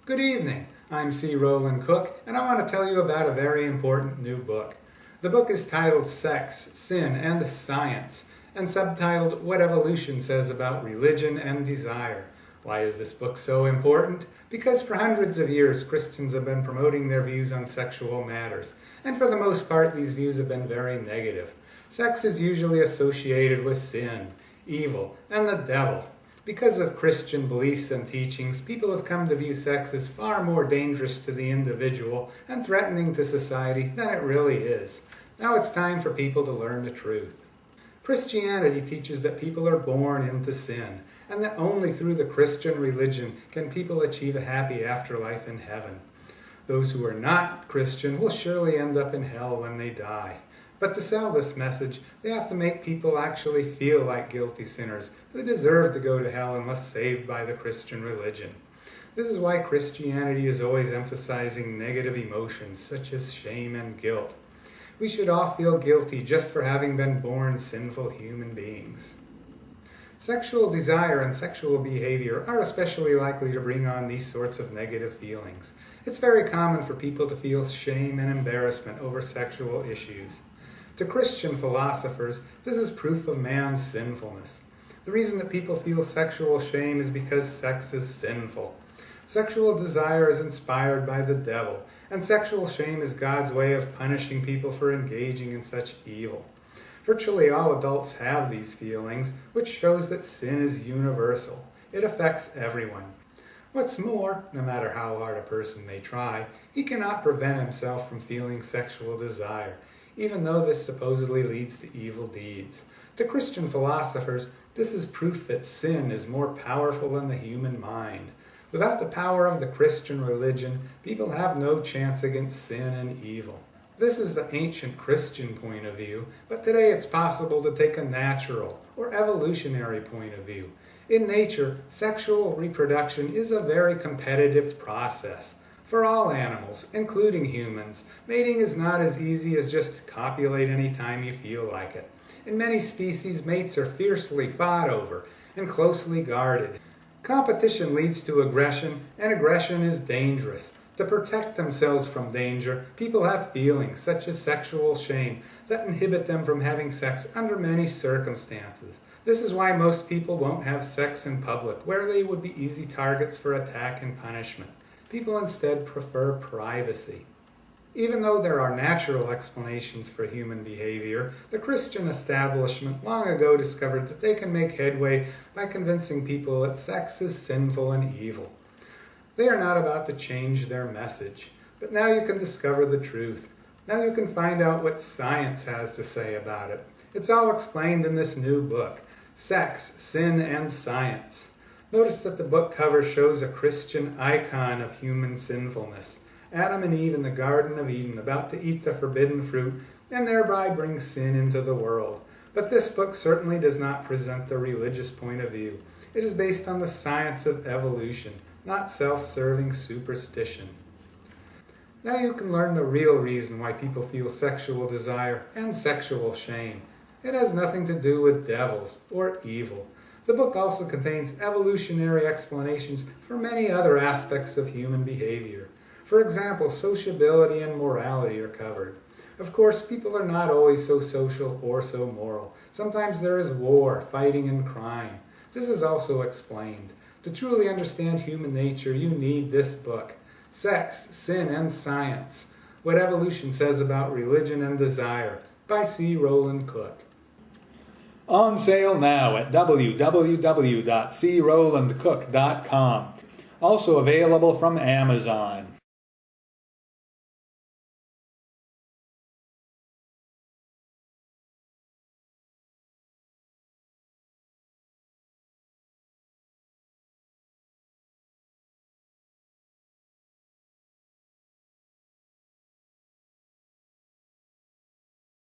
Good evening. I'm C. Roland Cook, and I want to tell you about a very important new book. The book is titled Sex, Sin, and Science, and subtitled What Evolution Says About Religion and Desire. Why is this book so important? Because for hundreds of years, Christians have been promoting their views on sexual matters, and for the most part, these views have been very negative. Sex is usually associated with sin, evil, and the devil. Because of Christian beliefs and teachings, people have come to view sex as far more dangerous to the individual and threatening to society than it really is. Now it's time for people to learn the truth. Christianity teaches that people are born into sin, and that only through the Christian religion can people achieve a happy afterlife in heaven. Those who are not Christian will surely end up in hell when they die. But to sell this message, they have to make people actually feel like guilty sinners who deserve to go to hell unless saved by the Christian religion. This is why Christianity is always emphasizing negative emotions such as shame and guilt. We should all feel guilty just for having been born sinful human beings. Sexual desire and sexual behavior are especially likely to bring on these sorts of negative feelings. It's very common for people to feel shame and embarrassment over sexual issues. To Christian philosophers, this is proof of man's sinfulness. The reason that people feel sexual shame is because sex is sinful. Sexual desire is inspired by the devil, and sexual shame is God's way of punishing people for engaging in such evil. Virtually all adults have these feelings, which shows that sin is universal. It affects everyone. What's more, no matter how hard a person may try, he cannot prevent himself from feeling sexual desire, even though this supposedly leads to evil deeds. To Christian philosophers, this is proof that sin is more powerful than the human mind. Without the power of the Christian religion, people have no chance against sin and evil. This is the ancient Christian point of view, but today it's possible to take a natural or evolutionary point of view. In nature, sexual reproduction is a very competitive process. For all animals, including humans, mating is not as easy as just copulate any time you feel like it. In many species, mates are fiercely fought over and closely guarded. Competition leads to aggression, and aggression is dangerous. To protect themselves from danger, people have feelings, such as sexual shame, that inhibit them from having sex under many circumstances. This is why most people won't have sex in public, where they would be easy targets for attack and punishment. People instead prefer privacy. Even though there are natural explanations for human behavior, the Christian establishment long ago discovered that they can make headway by convincing people that sex is sinful and evil. They are not about to change their message, but now you can discover the truth. Now you can find out what science has to say about it. It's all explained in this new book, Sex, Sin, and Science. Notice that the book cover shows a Christian icon of human sinfulness, Adam and Eve in the Garden of Eden, about to eat the forbidden fruit and thereby bring sin into the world. But this book certainly does not present the religious point of view. It is based on the science of evolution, not self-serving superstition. Now you can learn the real reason why people feel sexual desire and sexual shame. It has nothing to do with devils or evil. The book also contains evolutionary explanations for many other aspects of human behavior. For example, sociability and morality are covered. Of course, people are not always so social or so moral. Sometimes there is war, fighting, and crime. This is also explained. To truly understand human nature, you need this book, Sex, Sin, and Science, What Evolution Says About Religion and Desire, by C. Roland Cook. On sale now at www.crolandcook.com. Also available from Amazon.